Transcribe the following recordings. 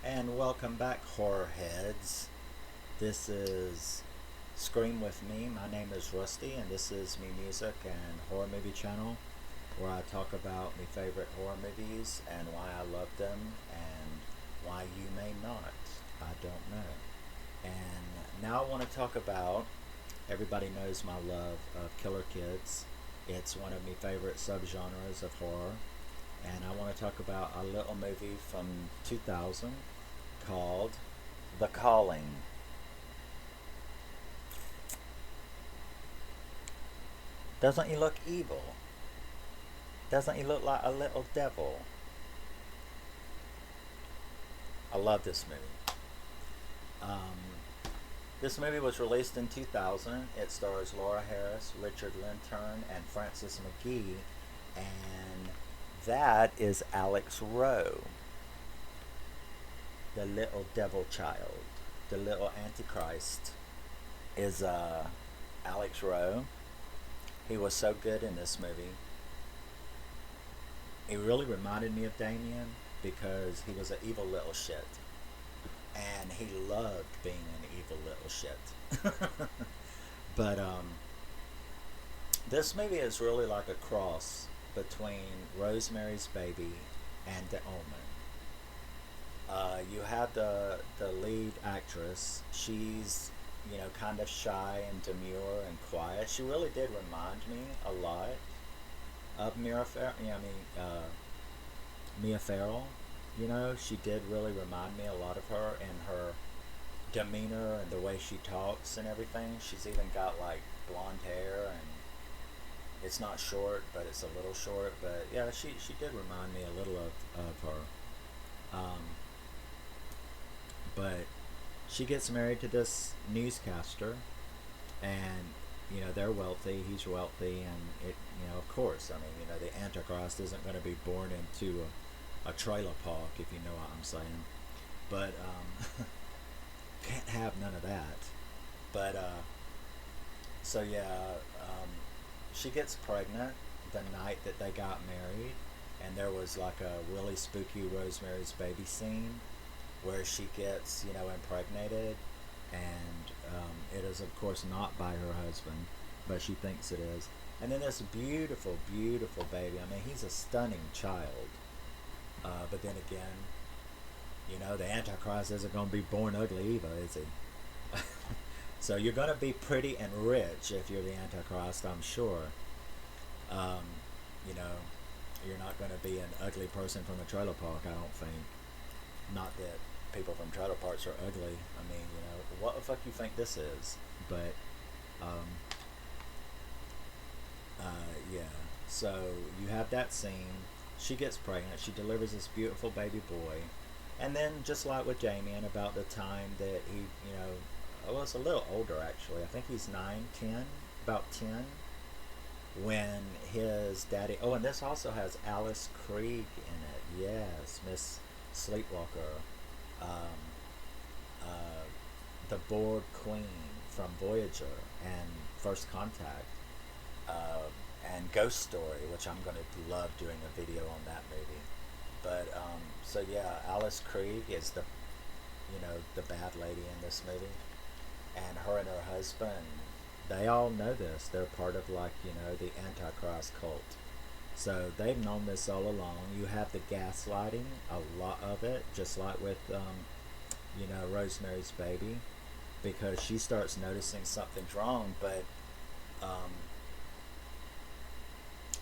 And welcome back, horror heads. This is Scream with Me. My name is Rusty, and this is me music and horror movie channel, where I talk about my favorite horror movies and why I love them and why you may not. I don't know. And now I want to talk about. Everybody knows my love of killer kids. It's one of my favorite subgenres of horror, and I want to talk about a little movie from 2000 called The Calling. Doesn't he look evil? Doesn't he look like a little devil? I love this movie. Um, this movie was released in 2000. It stars Laura Harris, Richard Lintern, and Francis Magee, and that is Alex Rowe, the little devil child, the little AntiChrist, is Alex Rowe. He was so good in this movie. He really reminded me of Damien because he was an evil little shit. And he loved being an evil little shit. But this movie is really like a cross between Rosemary's Baby and The Omen. You have the lead actress. She's kind of shy and demure and quiet. She really did remind me a lot of Mia Farrow. She did really remind me a lot of her in her demeanor and the way she talks and everything. She's even got like blonde hair, and it's not short, but it's a little short. But yeah, she did remind me a little of her. But she gets married to this newscaster, and they're wealthy. He's wealthy, and of course, I mean, the Antichrist isn't going to be born into a trailer park, if you know what I'm saying. But can't have none of that. But so yeah, she gets pregnant the night that they got married, and there was like a really spooky Rosemary's Baby scene where she gets impregnated, and it is of course not by her husband, but she thinks it is. And then this beautiful, beautiful baby. I mean, he's a stunning child. But then again, the Antichrist isn't going to be born ugly either, is he? So you're going to be pretty and rich if you're the Antichrist, I'm sure. Um, you know, you're not going to be an ugly person from a trailer park, I don't think. Not that people from trailer parks are ugly. I mean, what the fuck you think this is? But, um, yeah. So you have that scene. She gets pregnant. She delivers this beautiful baby boy. And then, just like with Damien, about the time that he, well, it's a little older actually. I think he's 9, 10, about 10, when his daddy. Oh, and this also has Alice Krige in it. Yes, Miss Sleepwalker, um, the Borg Queen from Voyager and First Contact, and Ghost Story, which I'm going to love doing a video on that movie. But so yeah, Alice Krige is the bad lady in this movie, and her husband, they all know this. They're part of the Antichrist cult. So they've known this all along. You have the gaslighting, a lot of it, just like with Rosemary's Baby, because she starts noticing something's wrong. But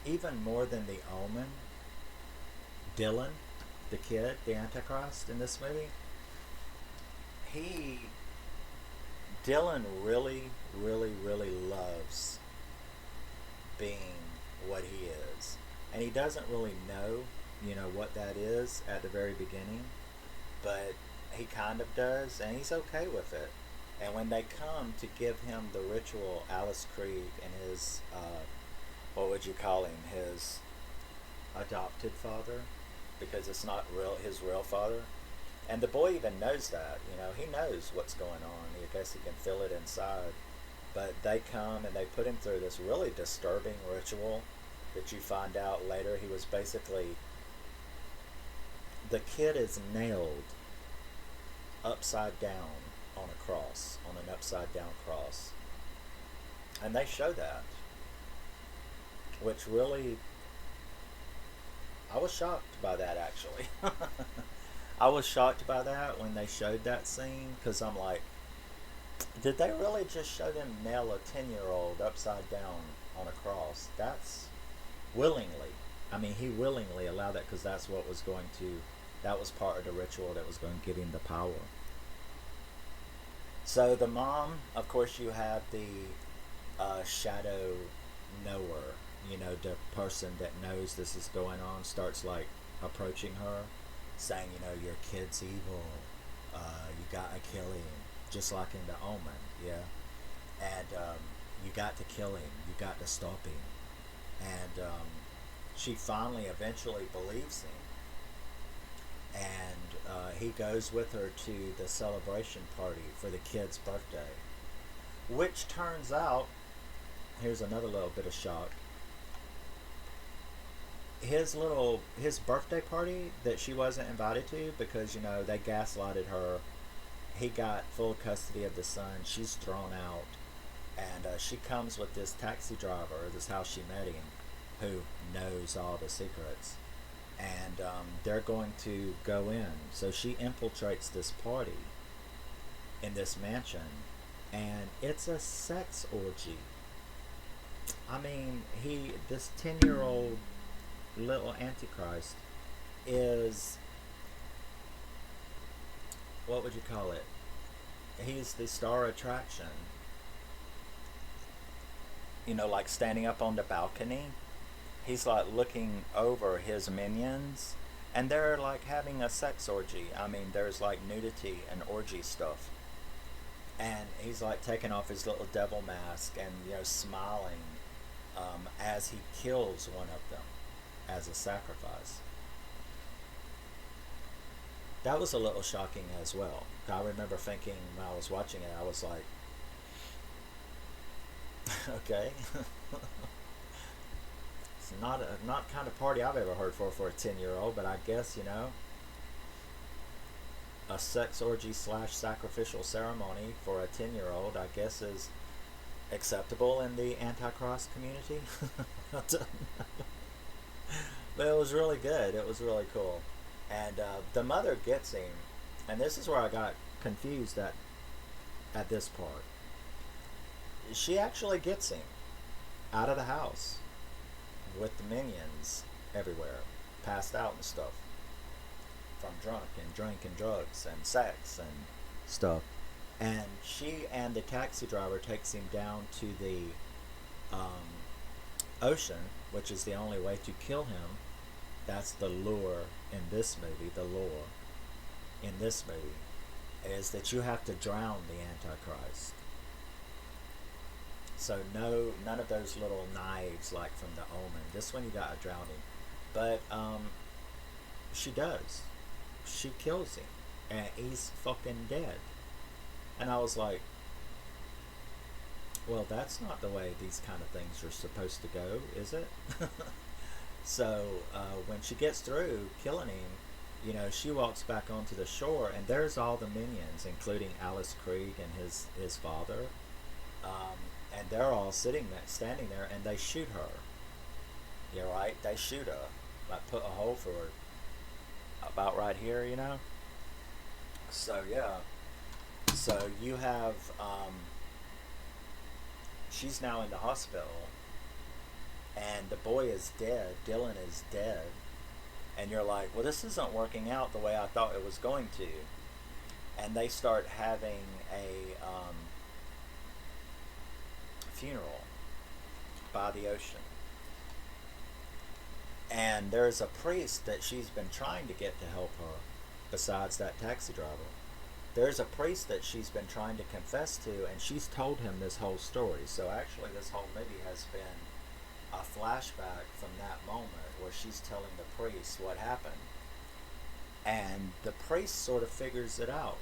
even more than the Omen, Dylan, the kid, the Antichrist in this movie, he Dylan really, really, really loves being what he is. And he doesn't really know, what that is at the very beginning, but he kind of does, and he's okay with it. And when they come to give him the ritual, Alice Krige and his, what would you call him, his adopted father, because it's not his real father. And the boy even knows that, he knows what's going on. I guess he can feel it inside. But they come and they put him through this really disturbing ritual that you find out later he was basically, the kid is nailed upside down on a cross, on an upside down cross. And they show that, which really, I was shocked by that actually. I was shocked by that when they showed that scene, because I'm like, did they really just show them nail a 10-year-old upside down on a cross? That's willingly. I mean, he willingly allowed that because that's what was going to, that was part of the ritual that was going to give him the power. So the mom, of course, you have the shadow knower, you know, the person that knows this is going on, starts like approaching her, saying, you know, your kid's evil, you gotta kill him, just like in the Omen, yeah, and you got to kill him, you got to stop him, and she finally eventually believes him, and he goes with her to the celebration party for the kid's birthday, which turns out, here's another little bit of shock, his birthday party that she wasn't invited to because, you know, they gaslighted her. He got full custody of the son. She's thrown out, and she comes with this taxi driver. This is how she met him, who knows all the secrets, and they're going to go in. So she infiltrates this party in this mansion, and it's a sex orgy. I mean, this 10-year-old little AntiChrist is, what would you call it? He's the star attraction. You know, like standing up on the balcony. He's like looking over his minions, and they're like having a sex orgy. I mean, there's like nudity and orgy stuff. And he's like taking off his little devil mask and, you know, smiling as he kills one of them as a sacrifice. That was a little shocking as well. I remember thinking when I was watching it, I was like, okay. It's not kind of party I've ever heard for a 10-year-old, but I guess, you know, a sex orgy / sacrificial ceremony for a 10-year-old, I guess, is acceptable in the AntiChrist community. But it was really good. It was really cool. And the mother gets him, and this is where I got confused at this part. She actually gets him out of the house with the minions everywhere, passed out and stuff, from drink and drugs and sex and stuff. And she and the taxi driver takes him down to the ocean, which is the only way to kill him. That's the lure in this movie. The lure in this movie is that you have to drown the Antichrist. So none of those little knives like from the Omen. This one you gotta drown him. But she does. She kills him, and he's fucking dead. And I was like, well, that's not the way these kind of things are supposed to go, is it? So when she gets through killing him, you know, she walks back onto the shore, and there's all the minions, including Alice Krige and his father, and they're all standing there, and they shoot her. You're right, they shoot her, like put a hole for her about right here, you know. So yeah, so you have she's now in the hospital, and the boy is dead. Dylan is dead, and you're like, well, this isn't working out the way I thought it was going to. And they start having a funeral by the ocean, and there's a priest that she's been trying to get to help her, besides that taxi driver. There's a priest that she's been trying to confess to, and she's told him this whole story. So actually this whole movie has been a flashback from that moment where she's telling the priest what happened. And the priest sort of figures it out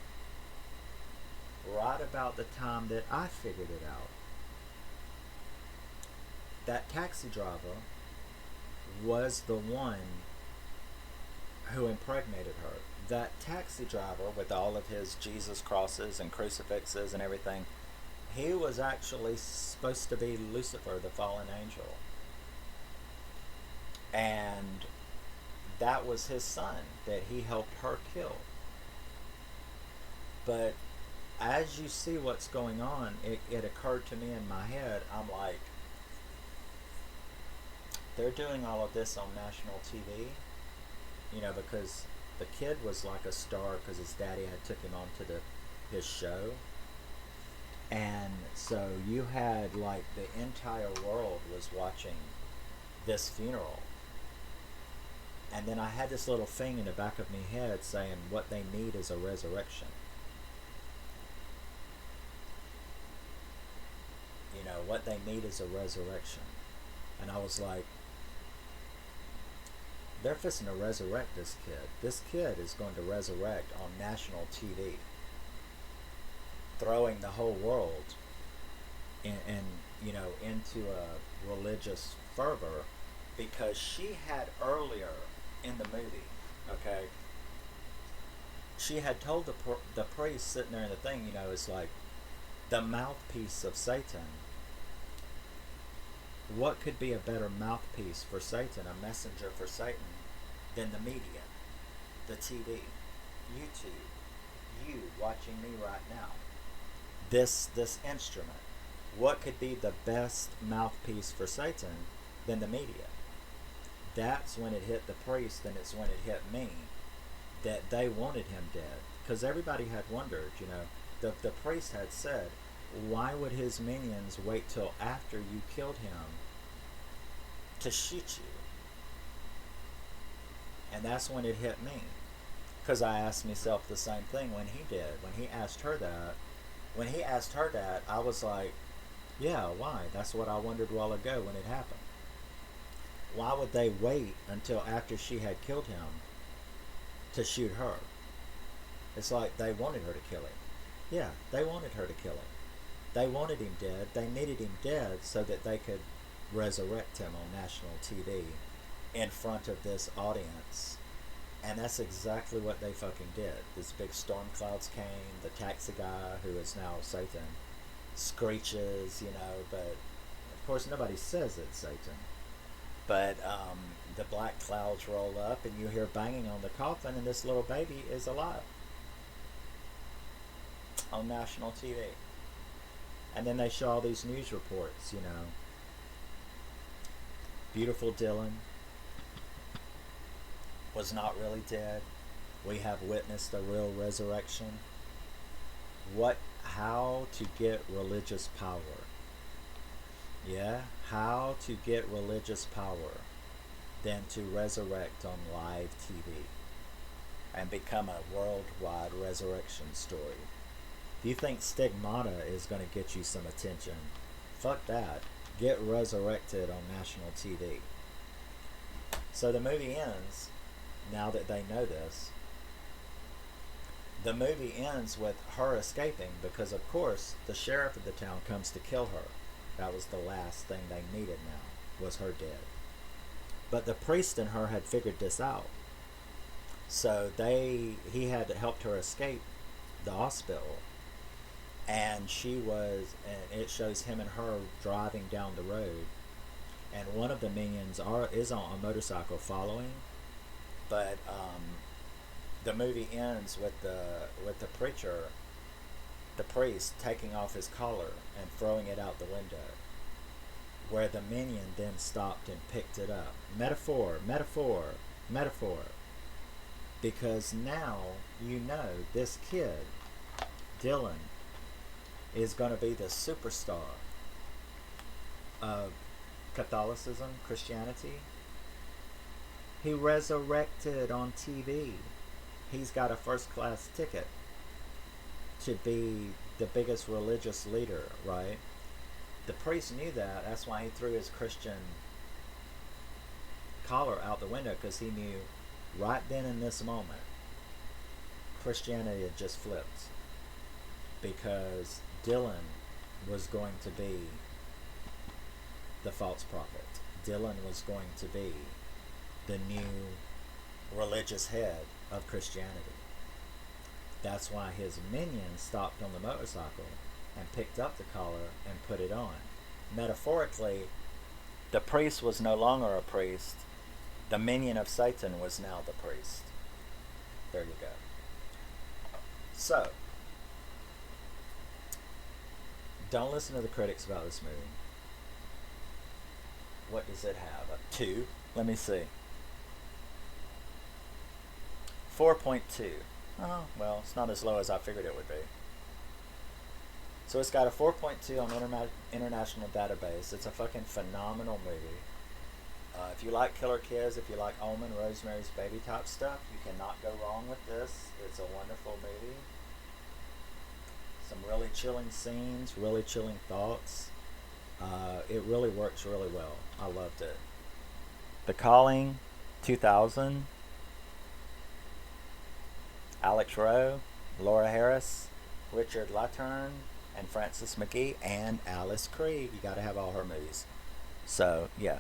right about the time that I figured it out. That taxi driver was the one who impregnated her. that taxi driver with all of his Jesus crosses and crucifixes and everything, he was actually supposed to be Lucifer, the fallen angel. And that was his son that he helped her kill. But as you see what's going on, it occurred to me in my head, I'm like, they're doing all of this on national TV, because the kid was like a star because his daddy had took him on to his show. And so you had like the entire world was watching this funeral. And then I had this little thing in the back of my head saying what they need is a resurrection. What they need is a resurrection. And I was like, they're fixing to resurrect this kid. This kid is going to resurrect on national TV, throwing the whole world into a religious fervor, because she had earlier in the movie, okay, she had told the priest sitting there in the thing, it's like the mouthpiece of Satan. What could be a better mouthpiece for Satan, a messenger for Satan, than the media, the TV, YouTube, you watching me right now, this instrument? What could be the best mouthpiece for Satan than the media? That's when it hit the priest, and it's when it hit me, that they wanted him dead. Because everybody had wondered, the priest had said, why would his minions wait till after you killed him to shoot you? And that's when it hit me. Because I asked myself the same thing when he did. When he asked her that, I was like, yeah, why? That's what I wondered a while ago when it happened. Why would they wait until after she had killed him to shoot her? It's like they wanted her to kill him. Yeah, they wanted her to kill him. They wanted him dead. They needed him dead so that they could resurrect him on national TV in front of this audience. And that's exactly what they fucking did. This big storm clouds came. The taxi guy, who is now Satan, screeches, but of course nobody says it's Satan. But the black clouds roll up and you hear banging on the coffin, and this little baby is alive on national TV. And then they show all these news reports, beautiful Dylan was not really dead. We have witnessed a real resurrection. How to get religious power. Yeah, how to get religious power than to resurrect on live TV and become a worldwide resurrection story. If you think stigmata is going to get you some attention, fuck that. Get resurrected on national TV. So the movie ends, now that they know this, the movie ends with her escaping because, of course, the sheriff of the town comes to kill her. That was the last thing they needed now, was her dead. But the priest and her had figured this out. So he had helped her escape the hospital. And and it shows him and her driving down the road. And one of the minions is on a motorcycle following. But the movie ends with the preacher, the priest, taking off his collar and throwing it out the window, where the minion then stopped and picked it up. Metaphor, metaphor, metaphor. Because now this kid, Dylan, is going to be the superstar of Catholicism, Christianity. He resurrected on TV. He's got a first-class ticket to be the biggest religious leader, right? The priest knew that. That's why he threw his Christian collar out the window, because he knew right then in this moment Christianity had just flipped, because Dylan was going to be the false prophet. Dylan was going to be the new religious head of Christianity. That's why his minion stopped on the motorcycle and picked up the collar and put it on. Metaphorically, the priest was no longer a priest. The minion of Satan was now the priest. There you go. So, don't listen to the critics about this movie. What does it have? A 2? Let me see. 4.2. Oh, well, it's not as low as I figured it would be. So it's got a 4.2 on International Database. It's a fucking phenomenal movie. If you like Killer Kids, if you like Omen, Rosemary's Baby type stuff, you cannot go wrong with this. It's a wonderful movie. Some really chilling scenes, really chilling thoughts. It really works really well. I loved it. The Calling, 2000. Alex Rowe, Laura Harris, Richard Lintern, and Frances Magee, and Alice Krige. You gotta have all her movies. So, yeah.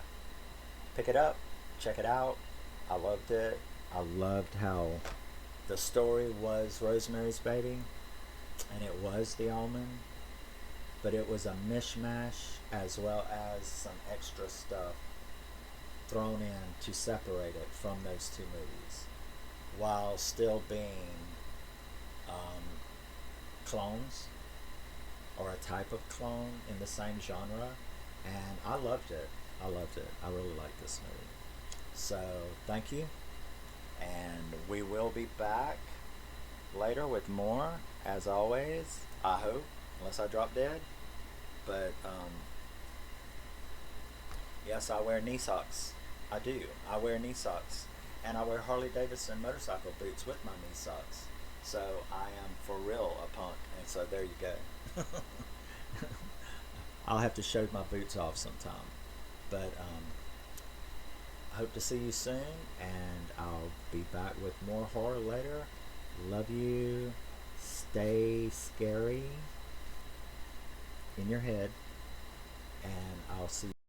Pick it up. Check it out. I loved it. I loved how the story was Rosemary's Baby, and it was The Omen, but it was a mishmash as well as some extra stuff thrown in to separate it from those two movies, while still being clones, or a type of clone in the same genre. And I loved it. I really liked this movie. So thank you, and we will be back later with more, as always, I hope, unless I drop dead. But yes, I wear knee socks. I do. I wear knee socks. And I wear Harley Davidson motorcycle boots with my knee socks. So I am for real a punk. And so there you go. I'll have to show my boots off sometime. But I hope to see you soon. And I'll be back with more horror later. Love you. Stay scary in your head. And I'll see you.